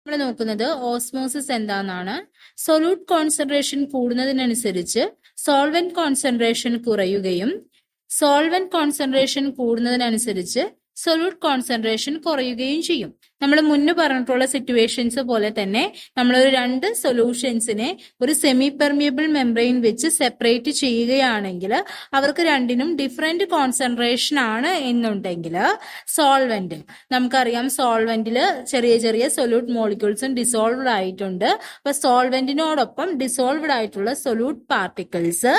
നമ്മൾ നോക്കുന്നത് ഓസ്മോസിസ് എന്താണെന്നാണ്. സൊല്യൂട്ട് കോൺസെൻട്രേഷൻ കൂടുന്നതിനനുസരിച്ച് സോൾവെന്റ് കോൺസെൻട്രേഷൻ കുറയുകയും സോൾവെന്റ് കോൺസെൻട്രേഷൻ കൂടുന്നതിനനുസരിച്ച് സൊല്യൂട്ട് കോൺസെൻട്രേഷൻ കുറയുകയും ചെയ്യും. നമ്മൾ മുന്നേ പറഞ്ഞിട്ടുള്ള സിറ്റുവേഷൻസ് പോലെ തന്നെ നമ്മളൊരു രണ്ട് സൊല്യൂഷൻസിനെ ഒരു സെമി പെർമിയബിൾ മെംബ്രെയിൻ വെച്ച് സെപ്പറേറ്റ് ചെയ്യുകയാണെങ്കിൽ അവർക്ക് രണ്ടിനും ഡിഫറെന്റ് കോൺസെൻട്രേഷൻ ആണ് എന്നുണ്ടെങ്കിൽ സോൾവെന്റ് നമുക്കറിയാം, സോൾവെന്റിൽ ചെറിയ ചെറിയ സൊല്യൂട്ട് മോളിക്യൂൾസും ഡിസോൾവ്ഡ് ആയിട്ടുണ്ട്. അപ്പൊ സോൾവെന്റിനോടൊപ്പം ഡിസോൾവ്ഡ് ആയിട്ടുള്ള solute particles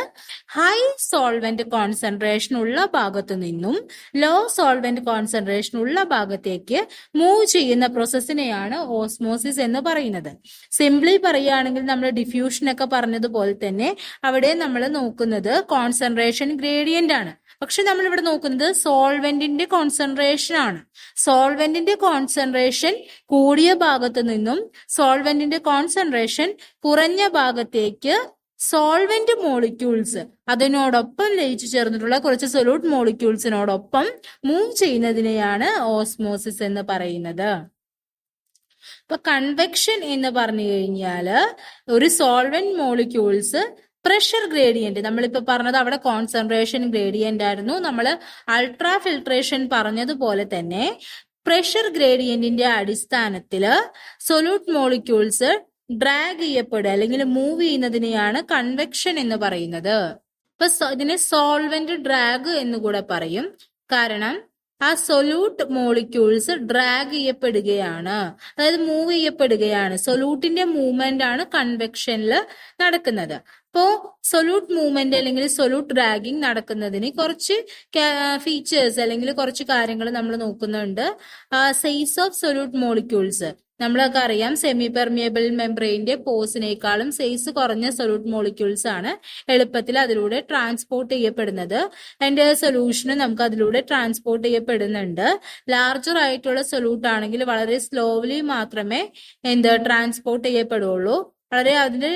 high solvent concentration ഉള്ള ഭാഗത്തു നിന്നും ലോ സോൾവെന്റ് കോൺസെൻട്രേഷൻ ഉള്ള ഭാഗത്തേക്ക് മൂവ് ചെയ്യുന്ന പ്രോസസ്സിനെയാണ് ഓസ്മോസിസ് എന്ന് പറയുന്നത്. സിംപ്ലി പറയുകയാണെങ്കിൽ നമ്മൾ ഡിഫ്യൂഷൻ ഒക്കെ പറഞ്ഞതുപോലെ തന്നെ അവിടെ നമ്മൾ നോക്കുന്നത് കോൺസെൻട്രേഷൻ ഗ്രേഡിയന്റ് ആണ്. പക്ഷെ നമ്മൾ ഇവിടെ നോക്കുന്നത് സോൾവെന്റിന്റെ കോൺസെൻട്രേഷൻ ആണ്. സോൾവെന്റിന്റെ കോൺസെൻട്രേഷൻ കൂടിയ ഭാഗത്തു നിന്നും സോൾവെന്റിന്റെ കോൺസെൻട്രേഷൻ കുറഞ്ഞ ഭാഗത്തേക്ക് സോൾവെന്റ് മോളിക്യൂൾസ് അതിനോടൊപ്പം ലയിച്ചു ചേർന്നിട്ടുള്ള കുറച്ച് സൊല്യൂട്ട് മോളിക്യൂൾസിനോടൊപ്പം മൂവ് ചെയ്യുന്നതിനെയാണ് ഓസ്മോസിസ് എന്ന് പറയുന്നത്. ഇപ്പൊ കൺവെക്ഷൻ എന്ന് പറഞ്ഞു കഴിഞ്ഞാല് ഒരു സോൾവെന്റ് മോളിക്യൂൾസ് പ്രഷർ ഗ്രേഡിയന്റ്, നമ്മളിപ്പോ പറഞ്ഞത് അവിടെ കോൺസെൻട്രേഷൻ ഗ്രേഡിയന്റ് ആയിരുന്നു. നമ്മൾ അൾട്രാ ഫിൽട്രേഷൻ പറഞ്ഞതുപോലെ തന്നെ പ്രഷർ ഗ്രേഡിയന്റിന്റെ അടിസ്ഥാനത്തില് സൊല്യൂട്ട് മോളിക്യൂൾസ് ഡ്രാഗ് ചെയ്യപ്പെടുക അല്ലെങ്കിൽ മൂവ് ചെയ്യുന്നതിനെയാണ് കൺവെക്ഷൻ എന്ന് പറയുന്നത്. ഇപ്പൊ ഇതിനെ സോൾവെന്റ് ഡ്രാഗ് എന്ന് കൂടെ പറയും. കാരണം ആ സൊല്യൂട്ട് മോളിക്യൂൾസ് ഡ്രാഗ് ചെയ്യപ്പെടുകയാണ്, അതായത് മൂവ് ചെയ്യപ്പെടുകയാണ്. സൊല്യൂട്ടിന്റെ മൂവ്മെന്റ് ആണ് കൺവെക്ഷനിൽ നടക്കുന്നത്. അപ്പോ സൊല്യൂട്ട് മൂവ്മെന്റ് അല്ലെങ്കിൽ സൊല്യൂട്ട് ഡ്രാഗിങ് നടക്കുന്നതിന് കുറച്ച് ഫീച്ചേഴ്സ് അല്ലെങ്കിൽ കുറച്ച് കാര്യങ്ങൾ നമ്മൾ നോക്കുന്നുണ്ട്. സൈസ് ഓഫ് സൊല്യൂട്ട് മോളിക്യൂൾസ് നമ്മളൊക്കെ അറിയാം, സെമി പെർമിയബിൾ മെംബ്രെയിന്റെ പോസിനേക്കാളും സൈസ് കുറഞ്ഞ സൊല്യൂട്ട് മോളിക്യൂൾസ് ആണ് എളുപ്പത്തിൽ അതിലൂടെ ട്രാൻസ്പോർട്ട് ചെയ്യപ്പെടുന്നത്. അതിന്റെ സൊല്യൂഷന് നമുക്ക് അതിലൂടെ ട്രാൻസ്പോർട്ട് ചെയ്യപ്പെടുന്നുണ്ട്. ലാർജർ ആയിട്ടുള്ള സൊല്യൂട്ട് ആണെങ്കിൽ വളരെ സ്ലോലി മാത്രമേ ട്രാൻസ്പോർട്ട് ചെയ്യപ്പെടുള്ളൂ. അതിന്റെ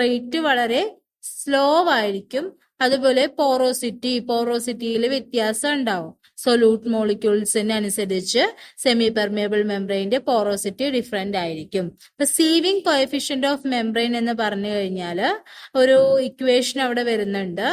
റേറ്റ് വളരെ സ്ലോ ആയിരിക്കും. അതുപോലെ പോറോസിറ്റിയിൽ വ്യത്യാസം ഉണ്ടാവും. സൊല്യൂട്ട് മോളിക്യൂൾസിന് അനുസരിച്ച് സെമി പെർമിയബിൾ മെംബ്രെയിന്റെ പോറോസിറ്റി ഡിഫറെന്റ് ആയിരിക്കും. ഇപ്പൊ സീവിംഗ് കോഎഫിഷ്യന്റ് ഓഫ് മെംബ്രെയിൻ എന്ന് പറഞ്ഞു കഴിഞ്ഞാൽ ഒരു ഇക്വേഷൻ അവിടെ വരുന്നുണ്ട്.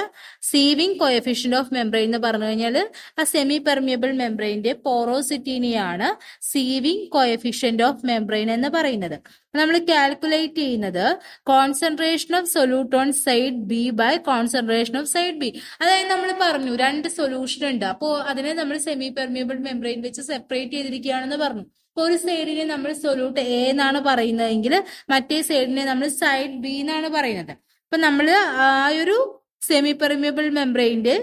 സീവിംഗ് കോഎഫിഷ്യന്റ് ഓഫ് മെംബ്രെയിൻ എന്ന് പറഞ്ഞു കഴിഞ്ഞാൽ ആ സെമി പെർമിയബിൾ മെംബ്രെയിന്റെ പോറോസിറ്റിനെയാണ് സീവിംഗ് കോഎഫിഷ്യന്റ് ഓഫ് മെംബ്രെയിൻ എന്ന് പറയുന്നത്. നമ്മൾ കാൽക്കുലേറ്റ് ചെയ്യുന്നത് concentration of solute on side B by concentration of side B. അതായത് നമ്മൾ പറഞ്ഞു രണ്ട് സൊല്യൂഷൻ ഉണ്ട്, അപ്പോ അതിനെ നമ്മൾ സെമി പെർമിയബിൾ മെംബ്രെയിൻ വെച്ച് സെപ്പറേറ്റ് ചെയ്തിരിക്കുകയാണെന്ന് പറഞ്ഞു. ഇപ്പൊ ഒരു സൈഡിനെ നമ്മൾ സൊല്യൂട്ട് എ എന്നാണ് പറയുന്നതെങ്കിൽ മറ്റേ സൈഡിനെ നമ്മൾ സൈഡ് ബി എന്നാണ് പറയുന്നത്. അപ്പൊ നമ്മൾ ആ ഒരു സെമി പെർമിയബിൾ മെംബ്രെയിന്റെ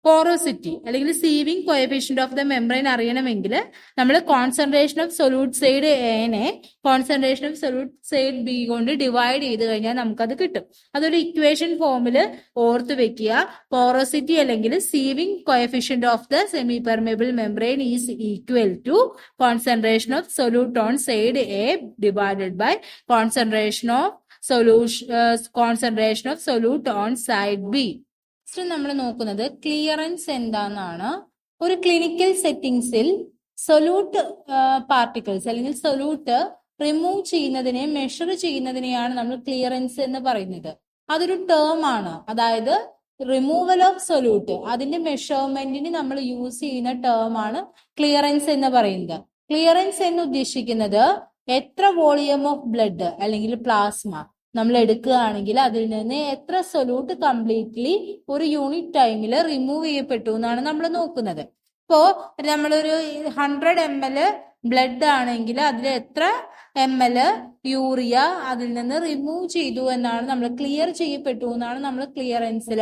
പോറോസിറ്റി അല്ലെങ്കിൽ sieving coefficient of the membrane അറിയണമെങ്കിൽ നമ്മൾ കോൺസെൻട്രേഷൻ ഓഫ് സൊല്യൂട്ട് സൈഡ് എനെ concentration of solute side B കൊണ്ട് ഡിവൈഡ് ചെയ്ത് കഴിഞ്ഞാൽ നമുക്കത് കിട്ടും. അതൊരു ഇക്വേഷൻ ഫോമിൽ ഓർത്ത് വെക്കുക. പോറോസിറ്റി അല്ലെങ്കിൽ sieving coefficient of the semi permeable membrane is equal to concentration of solute on side A divided by concentration of solute on side B. നമ്മൾ നോക്കുന്നത് ക്ലിയറൻസ് എന്താണെന്നാണ്. ഒരു ക്ലിനിക്കൽ സെറ്റിംഗ്സിൽ സൊല്യൂട്ട് പാർട്ടിക്കിൾസ് അല്ലെങ്കിൽ സൊല്യൂട്ട് റിമൂവ് ചെയ്യുന്നതിനെ measure ചെയ്യുന്നതിനെയാണ് നമ്മൾ clearance എന്ന് പറയുന്നത്. അതൊരു ടേം ആണ്. അതായത് റിമൂവൽ ഓഫ് സൊല്യൂട്ട് അതിന്റെ മെഷർമെന്റിന് നമ്മൾ യൂസ് ചെയ്യുന്ന ടേം ആണ് ക്ലിയറൻസ് എന്ന് പറയുന്നത്. ക്ലിയറൻസ് എന്ന് ഉദ്ദേശിക്കുന്നത് എത്ര വോളിയം ഓഫ് ബ്ലഡ് അല്ലെങ്കിൽ പ്ലാസ്മ നമ്മൾ എടുക്കുകയാണെങ്കിൽ അതിൽ നിന്ന് എത്ര സൊല്യൂട്ട് കംപ്ലീറ്റ്ലി ഒരു യൂണിറ്റ് ടൈമിൽ റിമൂവ് ചെയ്യപ്പെട്ടു എന്നാണ് നമ്മൾ നോക്കുന്നത്. ഇപ്പോ നമ്മളൊരു 100 ml ബ്ലഡ് ആണെങ്കിൽ അതിൽ എത്ര ml യൂറിയ അതിൽ നിന്ന് റിമൂവ് ചെയ്തു എന്നാണ് നമ്മൾ ക്ലിയർ ചെയ്യപ്പെട്ടു എന്നാണ് നമ്മൾ ക്ലിയറൻസിൽ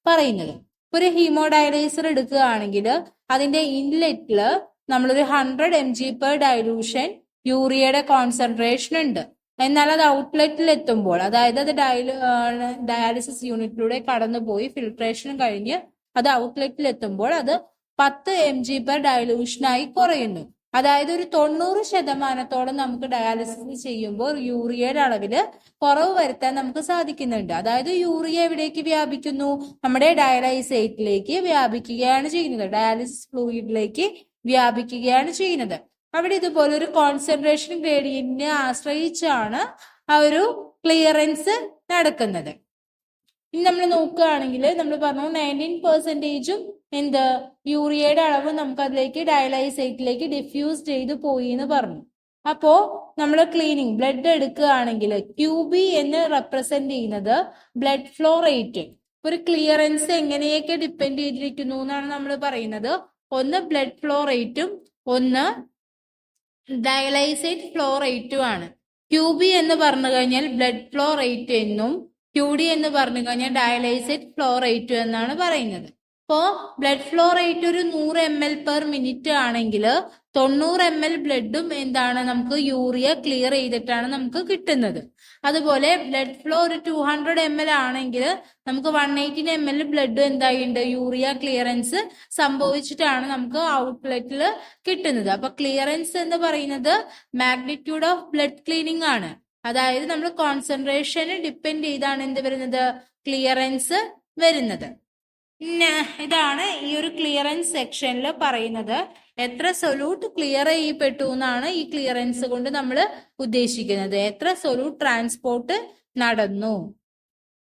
പറയുന്നത്. ഒരു ഹീമോഡയലൈസർ എടുക്കുകയാണെങ്കിൽ അതിന്റെ ഇൻലെറ്റില് നമ്മളൊരു 100 mg per ഡൈലൂഷൻ യൂറിയയുടെ കോൺസെൻട്രേഷൻ ഉണ്ട്. എന്നാൽ അത് ഔട്ട്ലെറ്റിൽ എത്തുമ്പോൾ, അതായത് അത് ഡയാലിസിസ് യൂണിറ്റിലൂടെ കടന്നുപോയി ഫിൽട്രേഷൻ കഴിഞ്ഞ് അത് ഔട്ട്ലെറ്റിൽ എത്തുമ്പോൾ അത് 10 mg per ഡൈലൂഷനായി കുറയുന്നു. അതായത് ഒരു 90% നമുക്ക് ഡയാലിസിസ് ചെയ്യുമ്പോൾ യൂറിയയുടെ അളവില് കുറവ് വരുത്താൻ നമുക്ക് സാധിക്കുന്നുണ്ട്. അതായത് യൂറിയ എവിടേക്ക് വ്യാപിക്കുന്നു? നമ്മുടെ ഡയാലൈസേറ്റിലേക്ക് വ്യാപിക്കുകയാണ് ചെയ്യുന്നത്, ഡയാലിസിസ് ഫ്ലൂയിഡിലേക്ക് വ്യാപിക്കുകയാണ് ചെയ്യുന്നത്. അവിടെ ഇതുപോലെ ഒരു കോൺസെൻട്രേഷൻ ഗ്രേഡിയന്റിനെ ആശ്രയിച്ചാണ് ആ ഒരു ക്ലിയറൻസ് നടക്കുന്നത്. ഇനി നമ്മൾ നോക്കുകയാണെങ്കിൽ നമ്മൾ പറഞ്ഞു 19%ഉം എന്ത് യൂറിയയുടെ അളവ് നമുക്ക് അതിലേക്ക് ഡയലൈസേറ്റിലേക്ക് ഡിഫ്യൂസ് ചെയ്ത് പോയി എന്ന് പറഞ്ഞു. അപ്പോ നമ്മൾ ക്ലീനിങ് ബ്ലഡ് എടുക്കുകയാണെങ്കിൽ QB എന്ന് റെപ്രസെന്റ് ചെയ്യുന്നത് ബ്ലഡ് ഫ്ലോ റേറ്റ്. ഒരു ക്ലിയറൻസ് എങ്ങനെയൊക്കെ ഡിപ്പെൻഡ് ചെയ്തിരിക്കുന്നു എന്നാണ് നമ്മൾ പറയുന്നത്. ഒന്ന് ബ്ലഡ് ഫ്ലോ റേറ്റും ഒന്ന് ഡയലൈസേറ്റ് ഫ്ലോ റേറ്റും ആണ്. QB എന്ന് പറഞ്ഞു കഴിഞ്ഞാൽ ബ്ലഡ് ഫ്ലോ റേറ്റ് എന്നും QD എന്ന് പറഞ്ഞു കഴിഞ്ഞാൽ ഡയലൈസേറ്റ് ഫ്ലോ റേറ്റ് എന്നാണ് പറയുന്നത്. ഇപ്പോ ബ്ലഡ് ഫ്ലോ റേറ്റ് ഒരു 100 ml/minute ആണെങ്കിൽ 90 ml ബ്ലഡും എന്താണ് നമുക്ക് യൂറിയ ക്ലിയർ ചെയ്തിട്ടാണ് നമുക്ക് കിട്ടുന്നത്. അതുപോലെ ബ്ലഡ് ഫ്ലോ ഒരു 200 ml ആണെങ്കിൽ നമുക്ക് 118 ml ബ്ലഡ് എന്തായിട്ടുണ്ട് യൂറിയ ക്ലിയറൻസ് സംഭവിച്ചിട്ടാണ് നമുക്ക് ഔട്ട്ലെറ്റിൽ കിട്ടുന്നത്. അപ്പൊ ക്ലിയറൻസ് എന്ന് പറയുന്നത് മാഗ്നിറ്റ്യൂഡ് ഓഫ് ബ്ലഡ് ക്ലീനിങ് ആണ്. അതായത് നമ്മൾ കോൺസെൻട്രേഷന് ഡിപ്പെൻഡ് ചെയ്താണ് എന്ത് വരുന്നത് ക്ലിയറൻസ് വരുന്നത്. ഇതാണ് ഈ ഒരു ക്ലിയറൻസ് സെക്ഷനിൽ പറയുന്നത്. എത്ര സൊല്യൂട്ട് ക്ലിയർ ചെയ്യപ്പെട്ടു എന്നാണ് ഈ ക്ലിയറൻസ് കൊണ്ട് നമ്മൾ ഉദ്ദേശിക്കുന്നത്. എത്ര സൊല്യൂട്ട് ട്രാൻസ്പോർട്ട് നടന്നു.